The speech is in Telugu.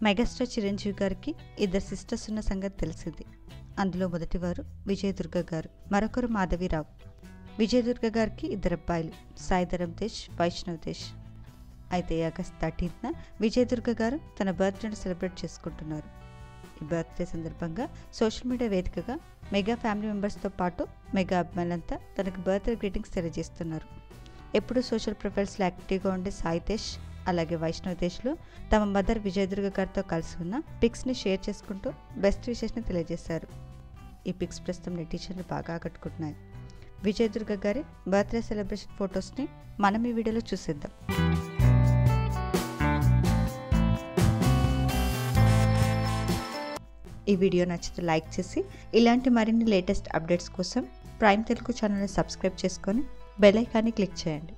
మెగాస్టార్ చిరంజీవి గారికి ఇద్దరు సిస్టర్స్ ఉన్న సంగతి తెలిసింది. అందులో మొదటివారు విజయదుర్గ గారు, మరొకరు మాధవీరావు. విజయదుర్గ గారికి ఇద్దరు అబ్బాయిలు, సాయిధరం తేజ్, వైష్ణవ్ తేజ్. అయితే ఆగస్ట్ 13న విజయదుర్గ గారు తన బర్త్డేను సెలబ్రేట్ చేసుకుంటున్నారు. ఈ బర్త్డే సందర్భంగా సోషల్ మీడియా వేదికగా మెగా ఫ్యామిలీ మెంబర్స్తో పాటు మెగా అభిమానులంతా తనకు బర్త్డే గ్రీటింగ్స్ తెలియజేస్తున్నారు. ఎప్పుడు సోషల్ ప్రొఫైల్స్లో యాక్టివ్గా ఉండే సాయి తేజ్ అలాగే వైష్ణవ్ తేజ్లు తమ మదర్ విజయదుర్గ గారితో కలిసి ఉన్న పిక్స్ని షేర్ చేసుకుంటూ బెస్ట్ విషెస్ని తెలియజేశారు. ఈ పిక్స్ ప్రస్తుతం నెటిజన్లు బాగా ఆకట్టుకుంటున్నాయి. విజయదుర్గ గారి బర్త్డే సెలబ్రేషన్ ఫొటోస్ని మనం ఈ వీడియోలో చూసేద్దాం. ఈ వీడియో నచ్చితే లైక్ చేసి ఇలాంటి మరిన్ని లేటెస్ట్ అప్డేట్స్ కోసం ప్రైమ్ తెలుగు ఛానల్ని సబ్స్క్రైబ్ చేసుకొని బెల్ ఐకాన్ని క్లిక్ చేయండి.